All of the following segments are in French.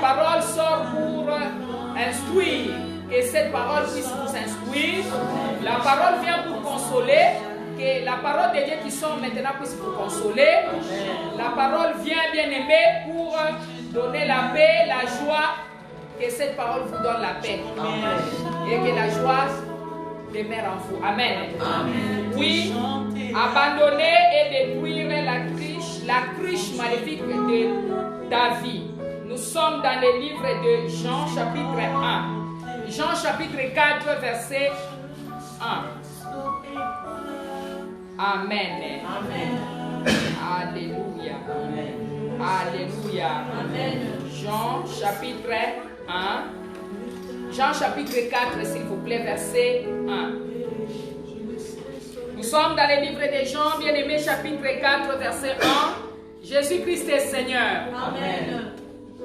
parole sort pour instruire. Que cette parole puisse vous instruire. La parole vient pour consoler. Que la parole de Dieu qui sort maintenant puisse vous consoler. La parole vient, bien aimé, pour donner la paix, la joie. Que cette parole vous donne la paix. Et que la joie demeure en vous. Amen. Oui, abandonner et détruire la cruche maléfique de David. Nous sommes dans le livre de Jean, chapitre 1. Jean, chapitre 4, verset 1. Amen. Alléluia. Alléluia. Jean, chapitre 1. Jean, chapitre 4, s'il vous plaît, verset 1. Nous sommes dans le livre de Jean, bien-aimé, chapitre 4, verset 1. Jésus-Christ est Seigneur. Amen.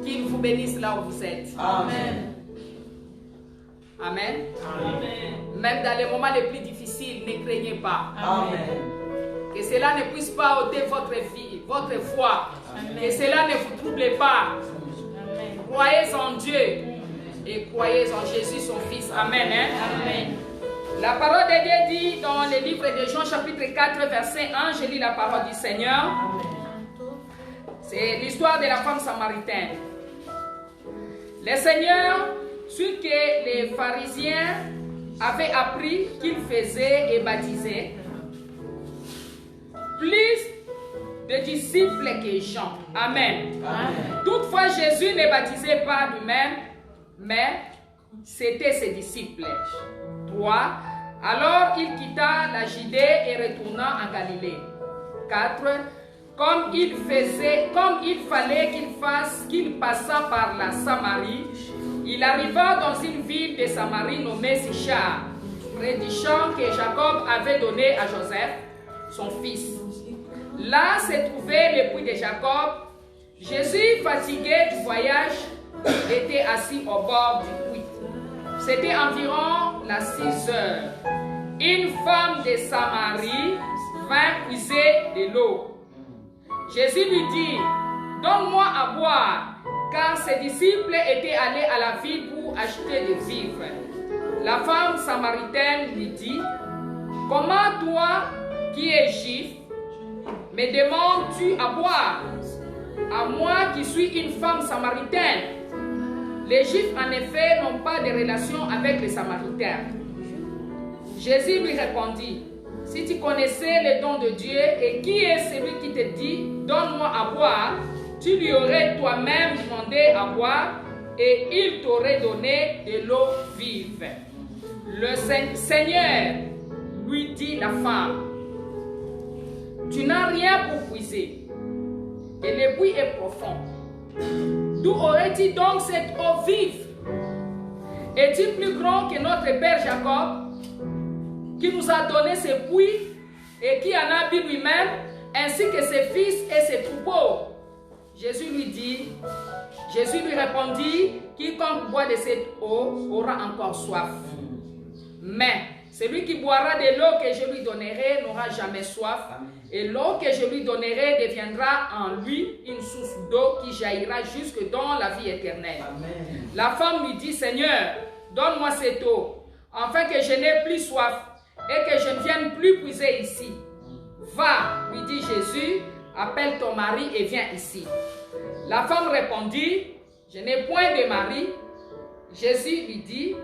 Qu'il vous bénisse là où vous êtes. Amen. Amen. Amen. Même dans les moments les plus difficiles, ne craignez pas. Amen. Que cela ne puisse pas ôter votre vie, votre foi. Amen. Que cela ne vous trouble pas. Amen. Croyez en Dieu et croyez en Jésus, son Fils. Amen. Amen. La parole de Dieu dit dans le livre de Jean, chapitre 4, verset 1, je lis la parole du Seigneur. C'est l'histoire de la femme samaritaine. Le Seigneur, suite que les pharisiens avaient appris qu'il faisait et baptisait plus de disciples que Jean. Amen. Amen. Toutefois, Jésus ne baptisait pas lui-même, mais c'était ses disciples. 3. Alors il quitta la Judée et retourna en Galilée. 4. Comme il fallait qu'il passât par la Samarie, il arriva dans une ville de Samarie nommée Sichar, près du champ que Jacob avait donné à Joseph, son fils. Là se trouvait le puits de Jacob. Jésus, fatigué du voyage, était assis au bord du puits. C'était environ la 6 heures. Une femme de Samarie vint puiser de l'eau. Jésus lui dit, donne-moi à boire, car ses disciples étaient allés à la ville pour acheter des vivres. La femme samaritaine lui dit, comment toi, qui es juif, me demandes-tu à boire, à moi qui suis une femme samaritaine? Les Juifs, en effet, n'ont pas de relation avec les Samaritains. Jésus lui répondit, si tu connaissais le don de Dieu et qui est celui qui te dit, donne-moi à boire, tu lui aurais toi-même demandé à boire et il t'aurait donné de l'eau vive. Le Seigneur lui dit la femme, tu n'as rien pour puiser et le puits est profond. D'où aurais-tu donc cette eau vive? Es-tu plus grand que notre père Jacob, qui nous a donné ce puits et qui en a bu lui-même, ainsi que ses fils et ses troupeaux? Jésus lui répondit, quiconque boit de cette eau aura encore soif. Mais celui qui boira de l'eau que je lui donnerai n'aura jamais soif. Et l'eau que je lui donnerai deviendra en lui une source d'eau qui jaillira jusque dans la vie éternelle. Amen. La femme lui dit, Seigneur, donne-moi cette eau, afin que je n'ai plus soif et que je ne vienne plus puiser ici. Va, lui dit Jésus, appelle ton mari et viens ici. La femme répondit, je n'ai point de mari. Jésus lui dit,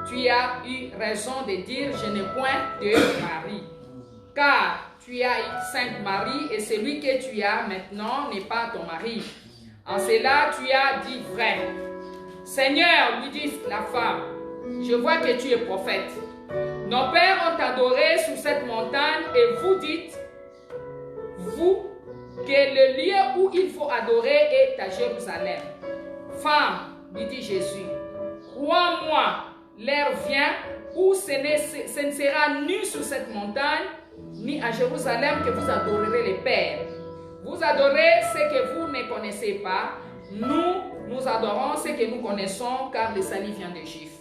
tu as eu raison de dire, je n'ai point de mari. Car tu as 5 maris et celui que tu as maintenant n'est pas ton mari. En cela, tu as dit vrai. Seigneur, lui dit la femme, je vois que tu es prophète. Nos pères ont adoré sur cette montagne et vous dites, vous, que le lieu où il faut adorer est à Jérusalem. Femme, lui dit Jésus, crois-moi, l'heure vient où ce ne sera ni sur cette montagne, ni à Jérusalem que vous adorerez le Père. Vous adorez ce que vous ne connaissez pas. Nous adorons ce que nous connaissons, car le salut vient des Juifs.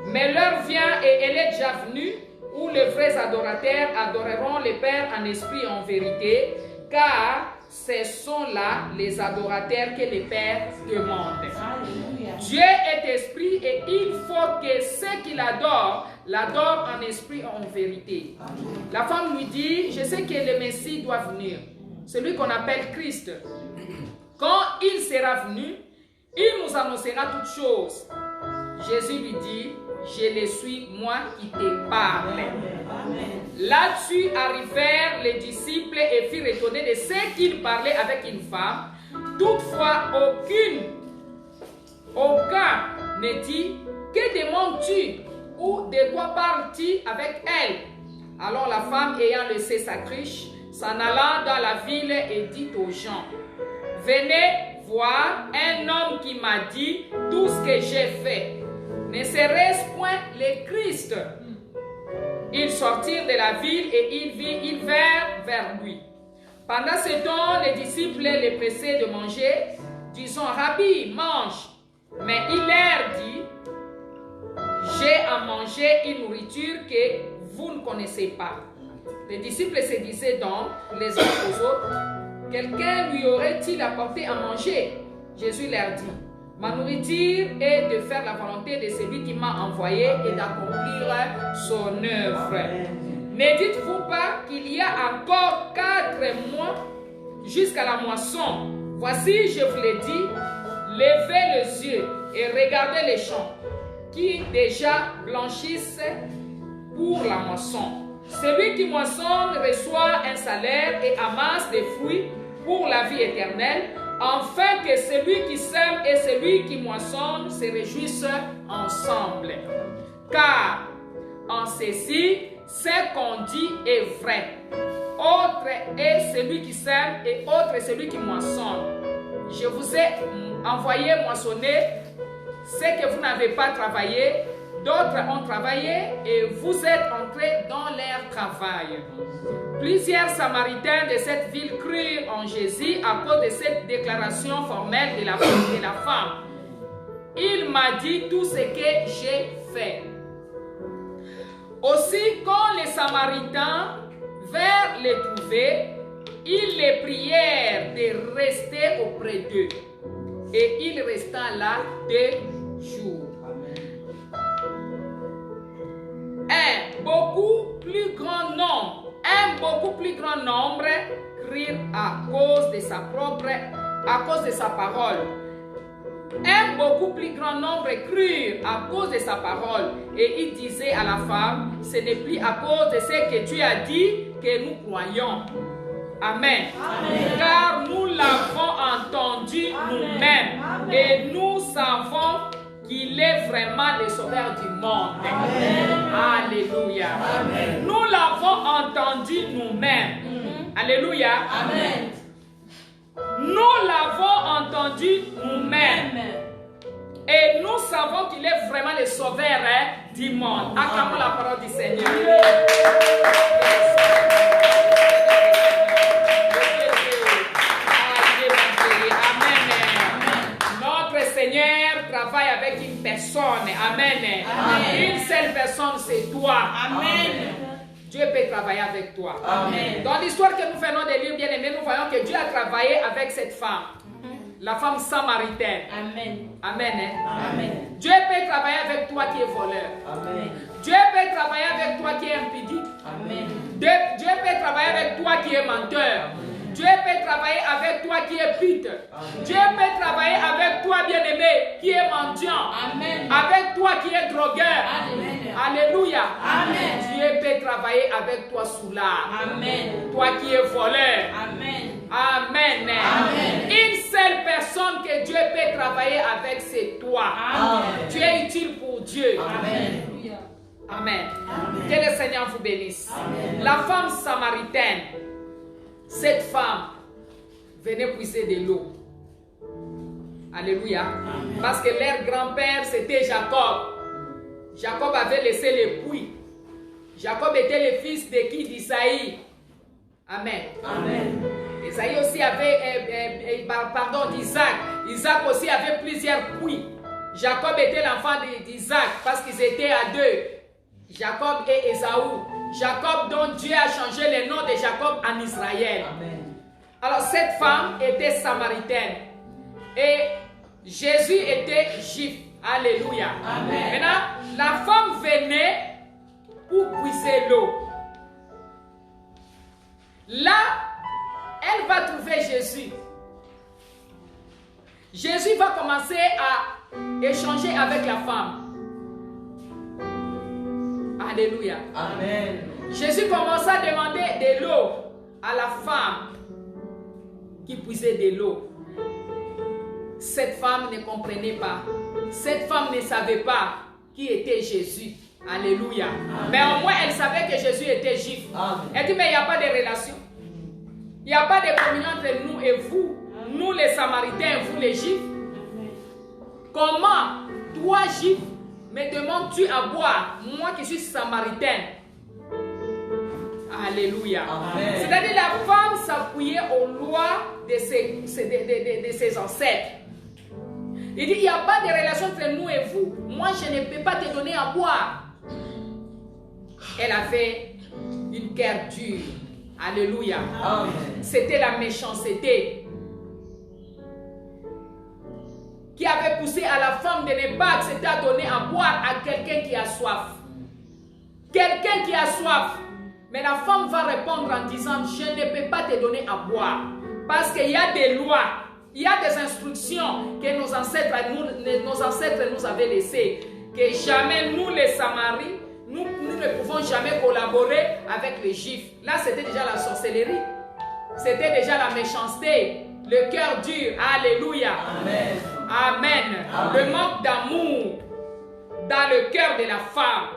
Mais l'heure vient et elle est déjà venue, où les vrais adorateurs adoreront le Père en esprit et en vérité, car ce sont là les adorateurs que le Père demande. Alléluia. Dieu est esprit et il faut que ceux qui l'adorent en esprit et en vérité. La femme lui dit, je sais que le Messie doit venir, celui qu'on appelle Christ. Quand il sera venu, il nous annoncera toutes choses. Jésus lui dit, je le suis, moi qui te parle. Là-dessus arrivèrent les disciples et furent étonnés de ce qu'il parlait avec une femme. Toutefois, aucun ne dit, que demandes-tu ou de quoi parles-tu avec elle? Alors la femme, ayant laissé sa cruche, s'en alla dans la ville et dit aux gens, venez voir un homme qui m'a dit tout ce que j'ai fait. Ne serait-ce point le Christ? Ils sortirent de la ville et ils vinrent vers lui. Pendant ce temps, les disciples les pressaient de manger, disant, Rabbi, mange. Mais il leur dit, j'ai à manger une nourriture que vous ne connaissez pas. Les disciples se disaient donc les uns aux autres, quelqu'un lui aurait-il apporté à manger? Jésus leur dit, ma nourriture est de faire la volonté de celui qui m'a envoyé et d'accomplir son œuvre. Ne dites-vous pas qu'il y a encore 4 mois jusqu'à la moisson? Voici, je vous l'ai dit, levez les yeux et regardez les champs qui déjà blanchissent pour la moisson. Celui qui moissonne reçoit un salaire et amasse des fruits pour la vie éternelle, afin que celui qui sème et celui qui moissonne se réjouissent ensemble. Car en ceci, ce qu'on dit est vrai. Autre est celui qui sème et autre est celui qui moissonne. Je vous ai envoyé moissonner ce que vous n'avez pas travaillé. D'autres ont travaillé et vous êtes entrés dans leur travail. Plusieurs Samaritains de cette ville crurent en Jésus à cause de cette déclaration formelle de la femme. Il m'a dit tout ce que j'ai fait. Aussi, quand les Samaritains vinrent les trouver, ils les prièrent de rester auprès d'eux. Et il resta là 2 jours. Un beaucoup plus grand nombre crurent à cause de sa parole. Un beaucoup plus grand nombre crurent à cause de sa parole. Et il disait à la femme, ce n'est plus à cause de ce que tu as dit que nous croyons. Amen. Amen. Car nous l'avons entendu nous-mêmes et nous savons qu'il est vraiment le sauveur du monde. Amen. Alléluia. Amen. Nous l'avons entendu nous-mêmes. Alléluia. Amen. Nous l'avons entendu nous-mêmes. Et nous savons qu'il est vraiment le sauveur du monde. Acclamons la parole du Seigneur. Seigneur travaille avec une personne. Amen. Amen. Une seule personne, c'est toi. Amen. Dieu peut travailler avec toi. Amen. Dans l'histoire que nous venons de lire, bien aimé, nous voyons que Dieu a travaillé avec cette femme, la femme samaritaine. Amen. Amen. Amen. Dieu peut travailler avec toi qui est voleur. Amen. Dieu peut travailler avec toi qui est impudique. Amen. Dieu peut travailler avec toi qui est menteur. Dieu peut travailler avec toi qui est pute. Dieu peut travailler avec toi, bien-aimé, qui est mendiant. Amen. Avec toi qui est drogueur. Amen. Alléluia. Amen. Dieu peut travailler avec toi soulard. Amen. Toi qui es voleur. Amen. Amen. Amen. Une seule personne que Dieu peut travailler avec, c'est toi. Amen. Tu es utile pour Dieu. Amen. Amen. Amen. Que le Seigneur vous bénisse. Amen. La femme samaritaine, cette femme venait puiser de l'eau. Alléluia. Amen. Parce que leur grand-père, c'était Jacob. Jacob avait laissé les puits. Jacob était le fils de qui? D'Isaïe. Amen. Amen. Isaïe aussi avait, d'Isaac. Isaac aussi avait plusieurs puits. Jacob était l'enfant d'Isaac parce qu'ils étaient à 2. Jacob et Ésaü. Jacob dont Dieu a changé le nom de Jacob en Israël. Amen. Alors cette femme était samaritaine et Jésus était juif. Alléluia. Amen. Maintenant, la femme venait pour puiser l'eau. Là, elle va trouver Jésus. Jésus va commencer à échanger avec la femme. Alléluia. Amen. Jésus commença à demander de l'eau à la femme qui puisait de l'eau. Cette femme ne comprenait pas. Cette femme ne savait pas qui était Jésus. Alléluia. Amen. Mais au moins, elle savait que Jésus était juif. Amen. Elle dit, mais il n'y a pas de relation. Il n'y a pas de communion entre nous et vous. Nous les Samaritains, vous les Juifs. Comment, toi Juif, me demandes-tu à boire, moi qui suis Samaritaine? Alléluia. Amen. C'est-à-dire la femme s'appuyait aux lois de ses ancêtres. Il dit, il n'y a pas de relation entre nous et vous. Moi, je ne peux pas te donner à boire. Elle avait une cœur dure. Alléluia. Amen. C'était la méchanceté qui avait poussé à la femme de ne pas accepter à donner à boire à quelqu'un qui a soif. Quelqu'un qui a soif. Mais la femme va répondre en disant, je ne peux pas te donner à boire. Parce qu'il y a des lois, il y a des instructions que nos ancêtres nous avaient laissées. Que jamais nous les Samaris, nous ne pouvons jamais collaborer avec les Juifs. Là, c'était déjà la sorcellerie. C'était déjà la méchanceté. Le cœur dur. Alléluia. Amen. Amen. Amen. Le manque d'amour dans le cœur de la femme.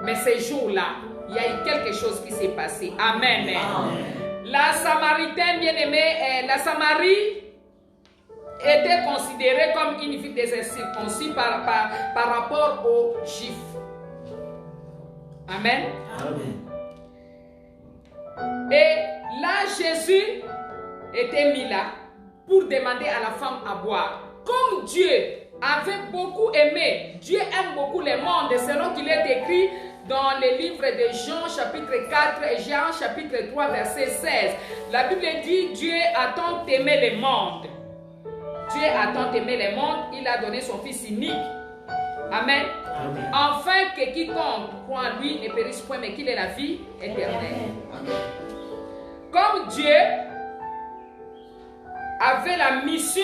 Mais ces jours-là, il y a eu quelque chose qui s'est passé. Amen. Amen. La Samaritaine bien-aimée, la Samarie était considérée comme une ville des incirconcis par rapport aux Juifs. Amen. Amen. Et là, Jésus était mis là pour demander à la femme à boire. Comme Dieu avait beaucoup aimé, Dieu aime beaucoup le monde, selon qu'il est écrit dans le livre de Jean chapitre 4 et Jean chapitre 3 verset 16. La Bible dit, Dieu a tant aimé le monde. Dieu a tant aimé le monde, il a donné son Fils unique. Amen. Amen. Afin que quiconque croit en lui ne périsse point, mais qu'il ait la vie éternelle. Amen. Comme Dieu avait la mission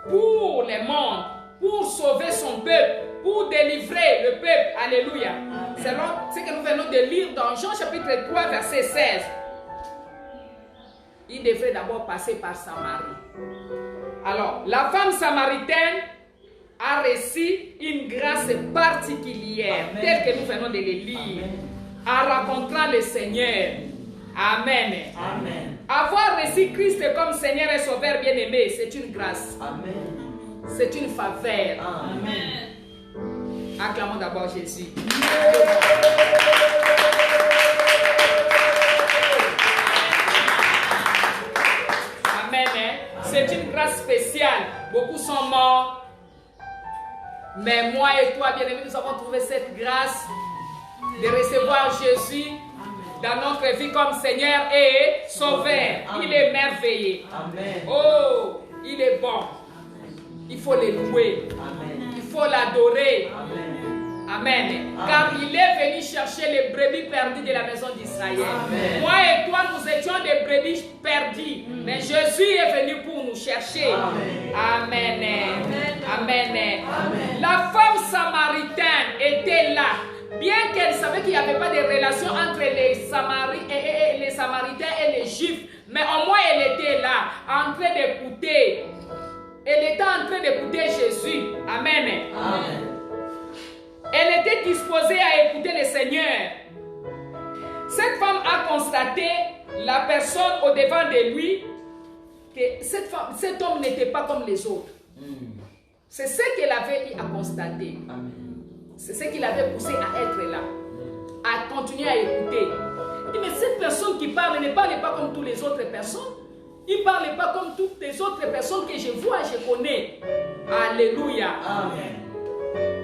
pour le monde, pour sauver son peuple, pour délivrer le peuple. Alléluia. Selon ce que nous venons de lire dans Jean chapitre 3 verset 16. Il devrait d'abord passer par Samarie. Alors, la femme samaritaine a reçu une grâce particulière, Amen. telle que nous venons de le lire, en rencontrant le Seigneur. Amen. Amen. Avoir reçu Christ comme Seigneur et Sauveur bien-aimé, c'est une grâce, Amen. c'est une faveur. Amen. Acclamons d'abord Jésus. Amen. C'est une grâce spéciale. Beaucoup sont morts. Mais moi et toi, bien-aimés, nous avons trouvé cette grâce de recevoir Jésus dans notre vie comme Seigneur et Sauveur. Il est merveilleux. Amen. Oh, il est bon. Il faut le louer. Amen. Il faut l'adorer. Amen. Amen. Car il est venu chercher les brebis perdues de la maison d'Israël. Amen. Moi et toi, nous étions des brebis perdues. Mais Jésus est venu pour nous chercher. Amen. Amen. Amen. Amen. La femme samaritaine était là. Bien qu'elle savait qu'il n'y avait pas de relation entre les Samaritains et les Juifs. Mais au moins elle était là, en train d'écouter. Elle était en train d'écouter Jésus. Amen. Amen. Elle était disposée à écouter le Seigneur. Cette femme a constaté la personne au devant de lui, que cet homme n'était pas comme les autres. C'est ce qu'elle avait eu à constater. Amen. C'est ce qui l'avait poussé à être là, à continuer à écouter. Il dit, mais cette personne qui parle ne parle pas comme toutes les autres personnes. Il ne parle pas comme toutes les autres personnes que je vois, je connais. Alléluia. Amen.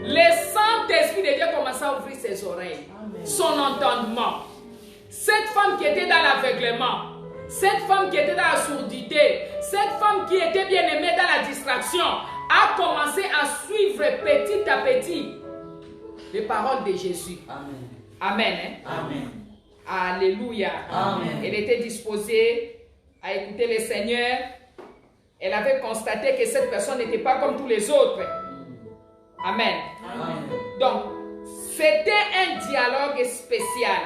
Le Saint-Esprit de Dieu commença à ouvrir ses oreilles, son entendement. Cette femme qui était dans l'aveuglement, cette femme qui était dans la surdité, cette femme qui était bien aimée dans la distraction, a commencé à suivre petit à petit les paroles de Jésus. Amen. Amen. Hein? Amen. Alléluia. Amen. Elle était disposée à écouter le Seigneur. Elle avait constaté que cette personne n'était pas comme tous les autres. Amen. Amen. Donc, c'était un dialogue spécial.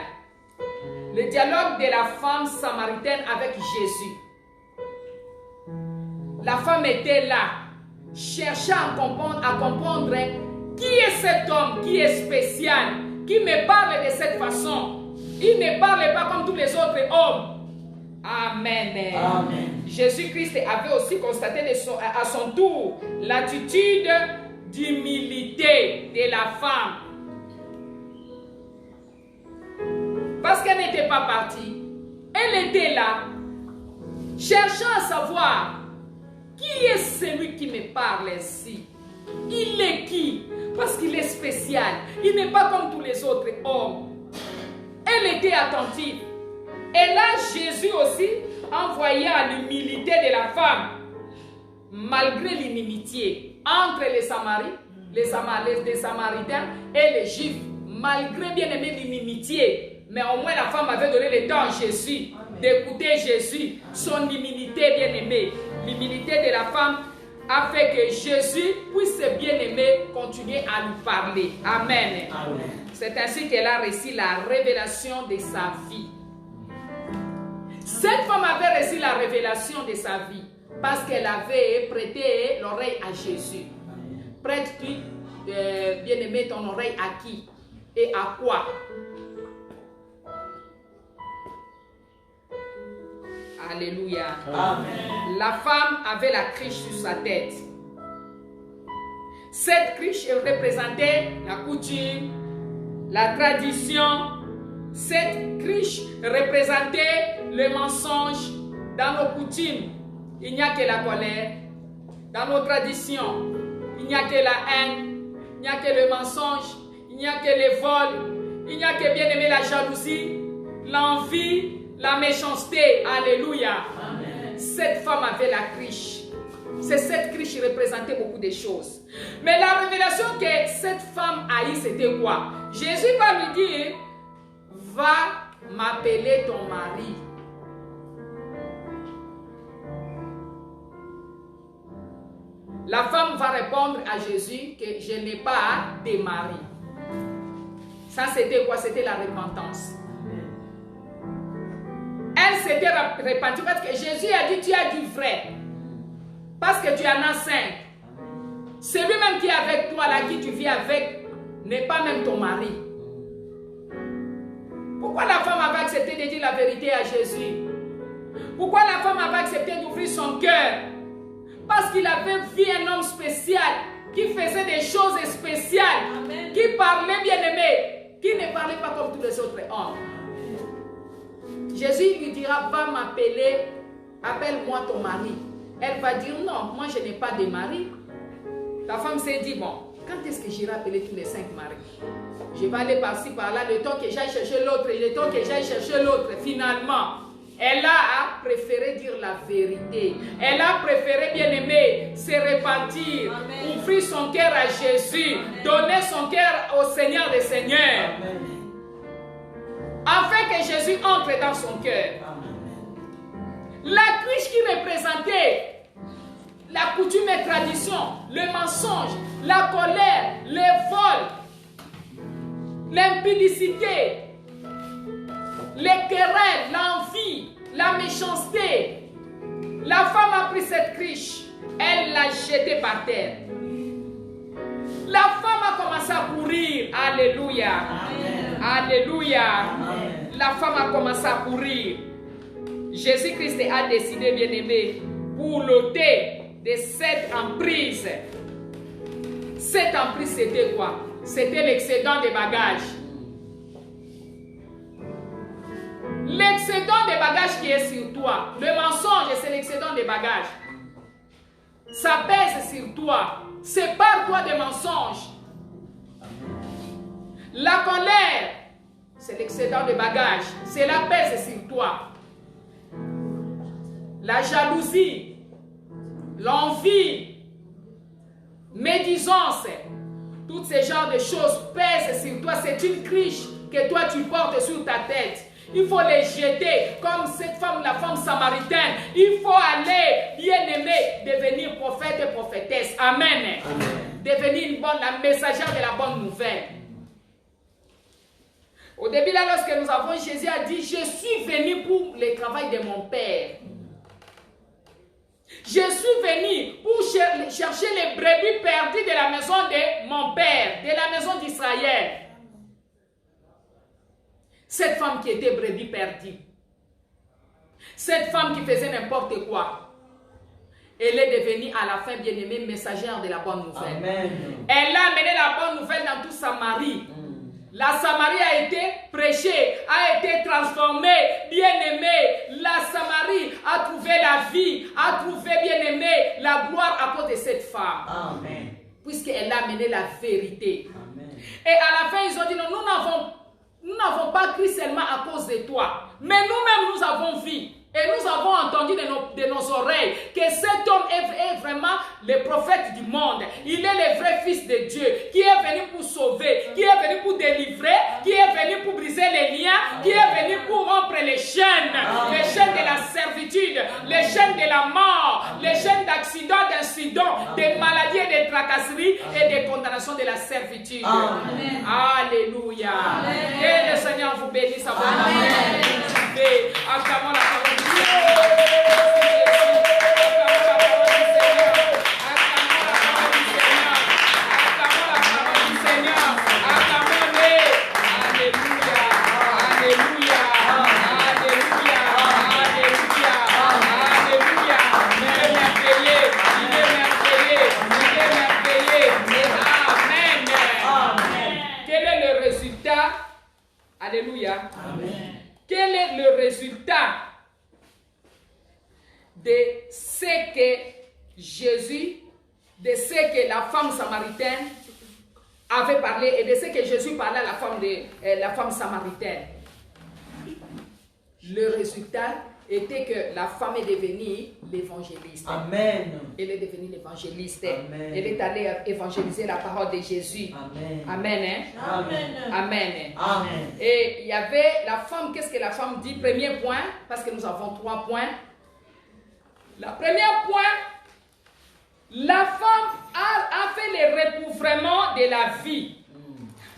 Le dialogue de la femme samaritaine avec Jésus. La femme était là, cherchant à comprendre qui est cet homme qui est spécial, qui me parle de cette façon. Il ne parle pas comme tous les autres hommes. Amen. Amen. Jésus-Christ avait aussi constaté à son tour l'attitude d'humilité de la femme. Parce qu'elle n'était pas partie. Elle était là, cherchant à savoir qui est celui qui me parle ainsi. Il est qui? Parce qu'il est spécial. Il n'est pas comme tous les autres hommes. Elle était attentive. Et là, Jésus aussi, en voyant l'humilité de la femme, malgré l'inimitié entre les Samaritains et les Juifs, malgré bien aimé l'inimitié, mais au moins la femme avait donné le temps à Jésus d'écouter Jésus, son humilité bien aimée. L'humilité de la femme a fait que Jésus puisse bien aimé continuer à lui parler. Amen. Amen. C'est ainsi qu'elle a reçu la révélation de sa vie. Cette femme avait reçu la révélation de sa vie parce qu'elle avait prêté l'oreille à Jésus. Prête-tu, bien-aimé, ton oreille à qui et à quoi? Alléluia. Amen. La femme avait la criche sur sa tête. Cette criche, elle représentait la coutume, la tradition. Cette criche représentait le mensonge dans nos coutumes. Il n'y a que la colère. Dans nos traditions, il n'y a que la haine, il n'y a que le mensonge, il n'y a que les vols, il n'y a que bien aimer la jalousie, l'envie, la méchanceté. Alléluia. Amen. Cette femme avait la criche. C'est cette criche qui représentait beaucoup de choses. Mais la révélation que cette femme haït, c'était quoi? Jésus va lui dire, va m'appeler ton mari. La femme va répondre à Jésus que je n'ai pas de mari. Ça, c'était quoi? C'était la repentance. Elle s'était repentie parce que Jésus a dit, tu as dit vrai. Parce que tu en as 5. Celui-même qui est avec toi, là, qui tu vis avec, n'est pas même ton mari. Pourquoi la femme avait accepté de dire la vérité à Jésus? Pourquoi la femme avait accepté d'ouvrir son cœur? Parce qu'il avait vu un homme spécial, qui faisait des choses spéciales, Amen. qui parlait bien aimé, qui ne parlait pas comme tous les autres hommes. Jésus lui dira, va m'appeler, appelle-moi ton mari. Elle va dire, non, moi je n'ai pas de mari. La femme s'est dit, bon, quand est-ce que j'irai appeler tous les 5 maris? Je vais aller par-ci, par-là, le temps que j'aille chercher l'autre, le temps que j'aille chercher l'autre. Finalement, elle a préféré dire la vérité. Elle a préféré, bien aimer, se repentir, Amen. ouvrir son cœur à Jésus, Amen. donner son cœur au Seigneur des Seigneurs, Amen. afin que Jésus entre dans son cœur. La criche qui représentait la coutume et tradition, le mensonge, la colère, les vols, l'impudicité, les querelles, l'envie, la méchanceté. La femme a pris cette criche, elle l'a jetée par terre. La femme a commencé à courir. Alléluia. Amen. Alléluia. Amen. La femme a commencé à courir. Jésus-Christ a décidé, bien aimé, pour l'ôter de cette emprise. Cette emprise, c'était quoi? C'était l'excédent des bagages. L'excédent des bagages qui est sur toi. Le mensonge, c'est l'excédent des bagages. Ça pèse sur toi. Sépare-toi des mensonges. La colère, c'est l'excédent des bagages. Cela pèse sur toi. la jalousie, l'envie, médisance, tous ces genres de choses pèsent sur toi. C'est une cruche que toi tu portes sur ta tête. Il faut les jeter comme cette femme, la femme samaritaine. Il faut aller, bien-aimé, devenir prophète et prophétesse. Amen. Amen. Devenir la messagère de la bonne nouvelle. Au début, là, lorsque nous avons, Jésus a dit, je suis venu pour le travail de mon Père. Je suis venu pour chercher les brebis perdues de la maison de mon Père, de la maison d'Israël. Cette femme qui était brebis perdue, cette femme qui faisait n'importe quoi, elle est devenue à la fin, bien-aimée, messagère de la bonne nouvelle. Amen. Elle a amené la bonne nouvelle dans toute Samarie. La Samarie a été prêchée, a été transformée, bien-aimée. La Samarie a trouvé la vie, a trouvé, bien-aimée, la gloire à cause de cette femme. Amen. Puisqu'elle a amené la vérité. Amen. Et à la fin, ils ont dit, non, nous n'avons pas cru seulement à cause de toi, mais nous-mêmes, nous avons vu. Et nous avons entendu de nos oreilles que cet homme est vraiment le prophète du monde. Il est le vrai fils de Dieu qui est venu pour sauver, qui est venu pour délivrer, qui est venu pour briser les liens, qui est venu pour rompre les chaînes de la servitude, les chaînes de la mort, les chaînes d'accidents, d'incidents, de maladies et de tracasseries et de condamnations de la servitude. Amen. Alléluia. Amen. Que le Seigneur vous bénisse à votre vie. Acclamons la parole de Dieu. Alléluia. Amen. Quel est le résultat de ce que Jésus, de ce que la femme samaritaine avait parlé et de ce que Jésus parlait à la femme samaritaine? Le résultat était que la femme est devenue l'évangéliste. Amen. Elle est devenue l'évangéliste. Amen. Elle est allée évangéliser la parole de Jésus. Amen. Amen. Hein? Amen. Amen. Amen. Et il y avait la femme, qu'est-ce que la femme dit? Premier point, parce que nous avons 3 points. Le premier point, la femme a fait le recouvrement de la vie.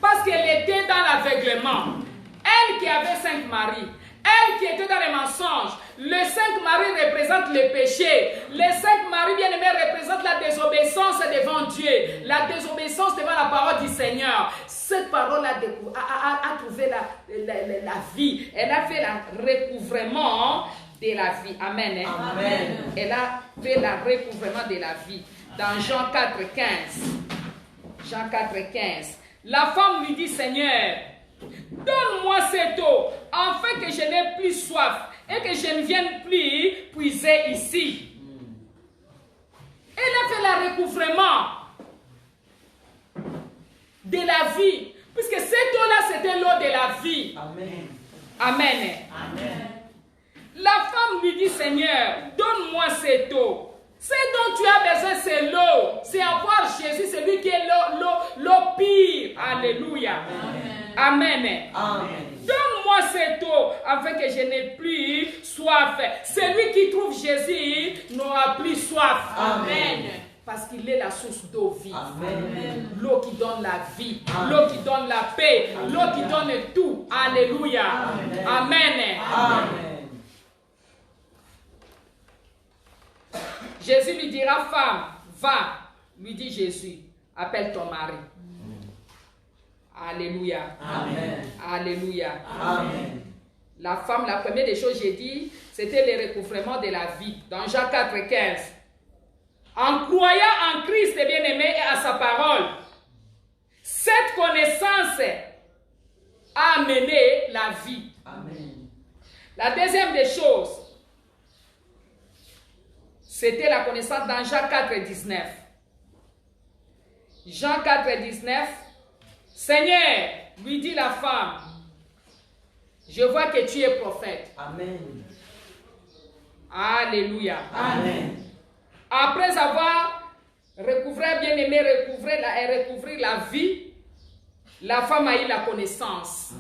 Parce qu'elle était dans l'aveuglement. Elle qui avait 5 maris. Elle qui était dans les mensonges. Les 5 maris représentent le péché. Les 5 maris bien-aimés représentent la désobéissance devant Dieu. La désobéissance devant la parole du Seigneur. Cette parole a trouvé la vie. Elle a fait le recouvrement de la vie. Amen. Hein? Amen. Elle a fait le recouvrement de la vie. Dans Jean 4,15. Jean 4,15. La femme lui dit, Seigneur, donne-moi cette eau, afin que je n'ai plus soif et que je ne vienne plus puiser ici. Elle a fait le recouvrement de la vie, puisque cette eau-là, c'était l'eau de la vie. Amen. Amen. Amen. La femme lui dit, Seigneur, donne-moi cette eau. Ce dont tu as besoin, c'est l'eau. C'est avoir Jésus, c'est lui qui est l'eau pire. Alléluia. Amen. Amen. Amen. Donne-moi cette eau afin que je n'ai plus soif. Celui qui trouve Jésus n'aura plus soif. Amen. Parce qu'il est la source d'eau vive. L'eau qui donne la vie. L'eau qui donne la paix. L'eau qui donne tout. Alléluia. Amen. Amen. Amen. Jésus lui dira, femme, va, lui dit Jésus, appelle ton mari. Alléluia. Amen. Alléluia. Amen. La femme, la première des choses, j'ai dit, c'était le recouvrement de la vie. Dans Jean 4,15. En croyant en Christ, bien-aimé, et à sa parole, cette connaissance a amené la vie. Amen. La deuxième des choses, c'était la connaissance dans Jean 4,19. Jean 4,19. Seigneur, lui dit la femme, je vois que tu es prophète. Amen. Alléluia. Amen. Après avoir recouvré, bien aimé, recouvrir la vie, la femme a eu la connaissance.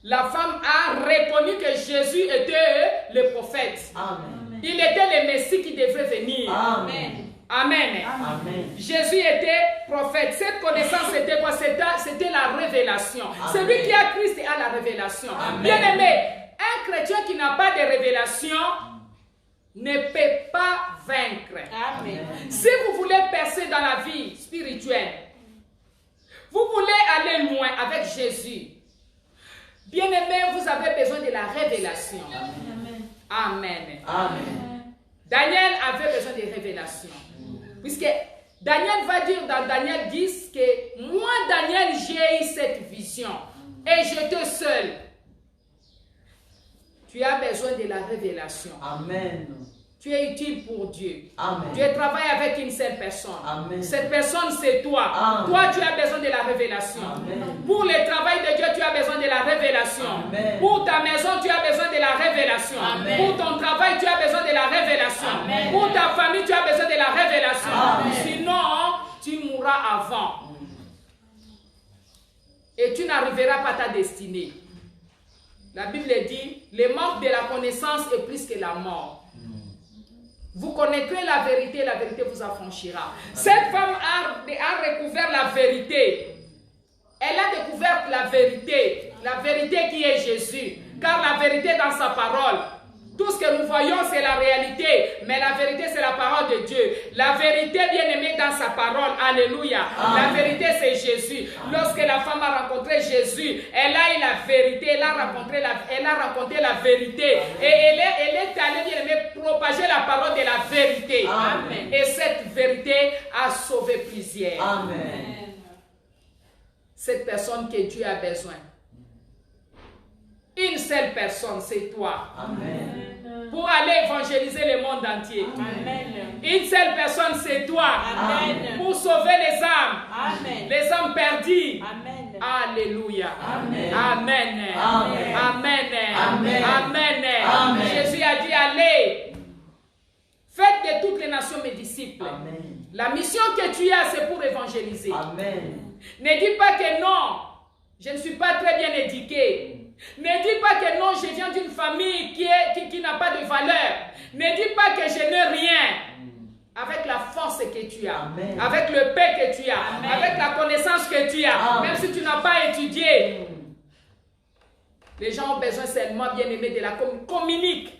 La femme a reconnu que Jésus était le prophète. Amen. Il était le Messie qui devait venir. Amen. Amen. Amen. Jésus était prophète. Cette connaissance, c'était quoi? C'était la révélation. Amen. Celui qui a Christ a la révélation. Amen. Bien aimé, un chrétien qui n'a pas de révélation ne peut pas vaincre. Amen. Si vous voulez percer dans la vie spirituelle, vous voulez aller loin avec Jésus, bien aimé, vous avez besoin de la révélation. Amen. Amen. Daniel avait besoin de révélation. Puisque Daniel va dire dans Daniel 10 que moi, Daniel, j'ai eu cette vision et j'étais seul. Tu as besoin de la révélation. Amen. Tu es utile pour Dieu. Amen. Dieu travaille avec une seule personne. Amen. Cette personne, c'est toi. Amen. Toi, tu as besoin de la révélation. Amen. Pour le travail de Dieu, tu as besoin de la révélation. Amen. Pour ta maison, tu as besoin de la révélation. Amen. Pour ton travail, tu as besoin de la révélation. Amen. Pour ta famille, tu as besoin de la révélation. Amen. Sinon, tu mourras avant. Et tu n'arriveras pas à ta destinée. La Bible dit, le manque de la connaissance est plus que la mort. Vous connaîtrez la vérité vous affranchira. Cette femme a recouvert la vérité. Elle a découvert la vérité qui est Jésus. Car la vérité dans sa parole, tout ce que nous voyons c'est la réalité, mais la vérité c'est la parole de Dieu. La vérité bien aimée dans sa parole, alléluia. Amen. La vérité c'est Jésus. Lorsque la femme a rencontré Jésus, elle a eu la vérité, elle a rencontré la vérité. Et elle est allée bien aimée propager la parole de la vérité. Amen. Et cette vérité a sauvé plusieurs. Amen. Cette personne que Dieu a besoin. Une seule personne, c'est toi. Amen. Pour aller évangéliser le monde entier. Amen. Une seule personne, c'est toi. Amen. Pour sauver les âmes. Amen. Les âmes perdues. Amen. Alléluia. Amen. Amen. Amen. Amen. Amen. Amen. Amen. Jésus a dit, allez. Faites de toutes les nations mes disciples. Amen. La mission que tu as, c'est pour évangéliser. Amen. Ne dis pas que non, je ne suis pas très bien éduqué. Ne dis pas que non, je viens d'une famille qui n'a pas de valeur. Ne dis pas que je n'ai rien. Avec la force que tu as, Amen. avec le paix que tu as, Amen. avec la connaissance que tu as, Amen. même si tu n'as pas étudié. Les gens ont besoin seulement, bien aimé, de la communique.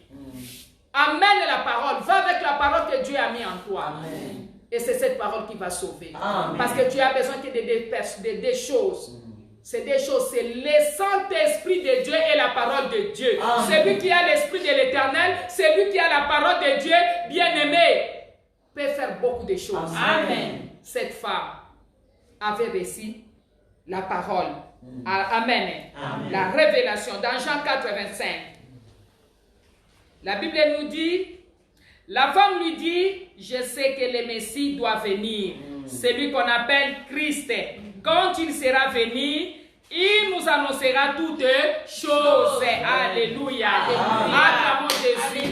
Amène la parole, va avec la parole que Dieu a mis en toi. Amen. Et c'est cette parole qui va sauver. Amen. Parce que tu as besoin que de deux choses. C'est des choses, c'est le Saint-Esprit de Dieu et la parole de Dieu. Amen. Celui qui a l'Esprit de l'Éternel, celui qui a la parole de Dieu, bien-aimé, peut faire beaucoup de choses. Amen. Cette femme avait reçu la parole. Amen. Amen. La révélation dans Jean 4, 25. La Bible nous dit, la femme lui dit, je sais que le Messie doit venir, celui qu'on appelle Christ. Quand il sera venu, il nous annoncera toutes choses. Alléluia. Acclamons Jésus.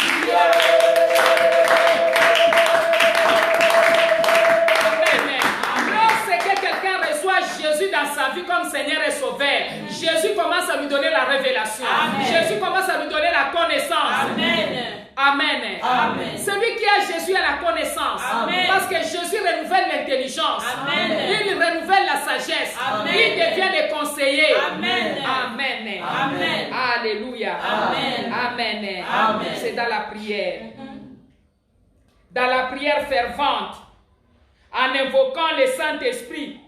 Amen. Lorsque quelqu'un reçoit Jésus dans sa vie comme Seigneur et Sauveur, Jésus commence à lui donner la révélation. Amen. Jésus commence à lui donner la connaissance. Amen. Amen. Amen. Celui qui a Jésus a la connaissance. Amen. Parce que Jésus renouvelle l'intelligence. Amen. Il renouvelle la sagesse. Amen. Il devient le conseiller. Amen. Amen. Amen. Alléluia. Amen. Amen. Amen. C'est dans la prière. Dans la prière fervente. En invoquant le Saint-Esprit.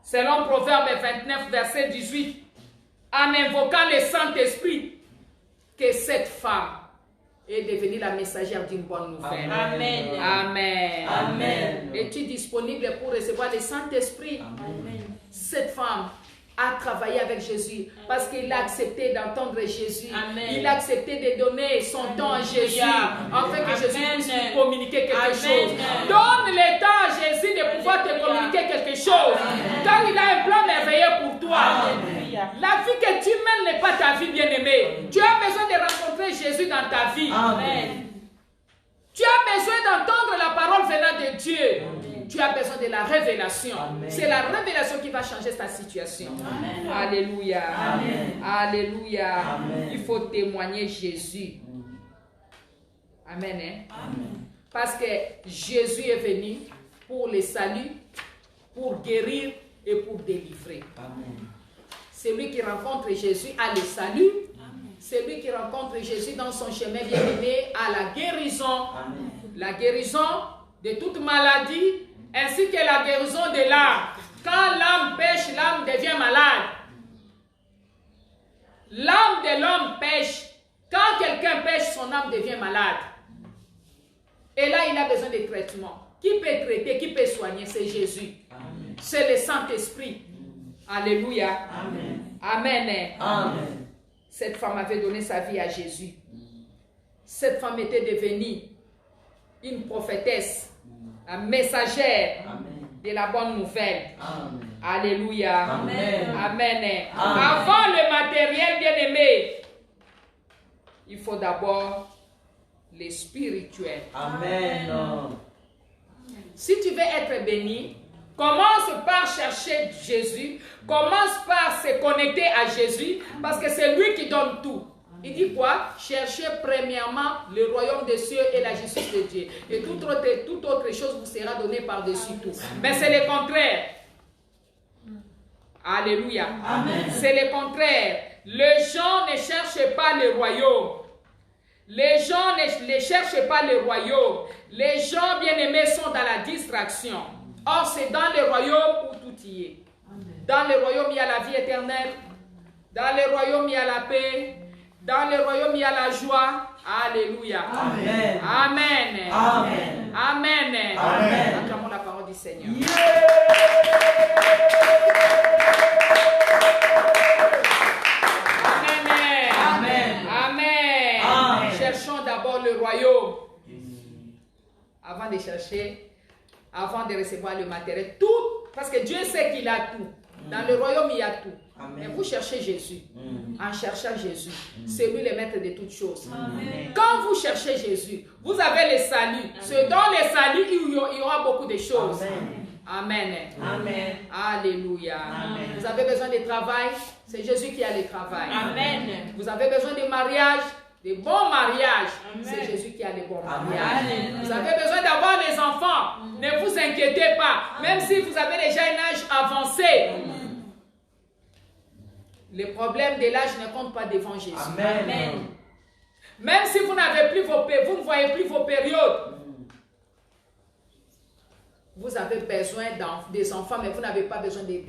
Selon Proverbe 29, verset 18. En invoquant le Saint-Esprit. Que cette femme est devenue la messagère d'une bonne nouvelle. Amen. Amen. Amen. Es-tu disponible pour recevoir le Saint-Esprit? Amen. Cette femme a travaillé avec Jésus parce qu'il a accepté d'entendre Jésus. Amen. Il a accepté de donner son temps à Jésus afin que Jésus Amen. puisse lui communiquer quelque Amen. chose. Donne le temps à Jésus de pouvoir te communiquer quelque chose. Car il a un plan merveilleux pour toi. Alléluia. Alléluia. La vie que tu mènes n'est pas ta vie, bien-aimée. Tu as besoin de rencontrer Jésus dans ta vie. Amen. Tu as besoin d'entendre la parole venant de Dieu. Tu as besoin de la révélation. C'est la révélation qui va changer ta situation. Amen. Alléluia. Amen. Alléluia. Amen. Il faut témoigner Jésus. Amen. Hein? Amen. Parce que Jésus est venu pour le salut, pour guérir et pour délivrer. Amen. Celui qui rencontre Jésus a le salut. Celui qui rencontre Jésus dans son chemin bien-aimé a la guérison. Amen. La guérison de toute maladie ainsi que la guérison de l'âme. Quand l'âme pêche, l'âme devient malade. L'âme de l'homme pêche. Quand quelqu'un pêche, son âme devient malade. Et là, il a besoin de traitement. Qui peut traiter, qui peut soigner? C'est Jésus. Amen. C'est le Saint-Esprit. Alléluia. Amen. Amen. Amen. Cette femme avait donné sa vie à Jésus. Cette femme était devenue une prophétesse, un messagère Amen. de la bonne nouvelle. Amen. Alléluia. Amen. Amen. Amen. Avant le matériel bien-aimé, il faut d'abord le spirituel. Amen. Si tu veux être béni, commence par chercher Jésus, commence par se connecter à Jésus, parce que c'est lui qui donne tout. Il dit quoi? Cherchez premièrement le royaume des cieux et la justice de Dieu. Et toute autre chose vous sera donnée par-dessus tout. Mais c'est le contraire. Alléluia. Amen. C'est le contraire. Les gens ne cherchent pas le royaume. Les gens ne cherchent pas le royaume. Les gens bien-aimés sont dans la distraction. Or, c'est dans le royaume où tout y est. Dans le royaume, il y a la vie éternelle. Dans le royaume, il y a la paix. Dans le royaume, il y a la joie. Alléluia. Amen. Amen. Amen. Amen. Amen. Acclamons la parole du Seigneur. Amen. Amen. Amen. Amen. Cherchons d'abord le royaume. Avant de chercher, avant de recevoir le matériel, tout, parce que Dieu sait qu'il a tout. Dans le royaume, il y a tout. Amen. Mais vous cherchez Jésus. En cherchant Jésus, c'est lui le maître de toutes choses. Amen. Quand vous cherchez Jésus, vous avez le salut. C'est dans le salut il y aura beaucoup de choses. Amen. Amen. Amen. Alléluia. Amen. Vous avez besoin de travail, c'est Jésus qui a le travail. Amen. Vous avez besoin de mariage, de bons mariages, Amen. c'est Jésus qui a les bons Amen. mariages. Amen. Vous avez besoin d'avoir des enfants, ne vous inquiétez pas, même si vous avez déjà un âge avancé. Le problème de l'âge ne compte pas devant Jésus. Amen. Même si vous n'avez plus vous ne voyez plus vos périodes. Vous avez besoin des enfants, mais vous n'avez pas besoin de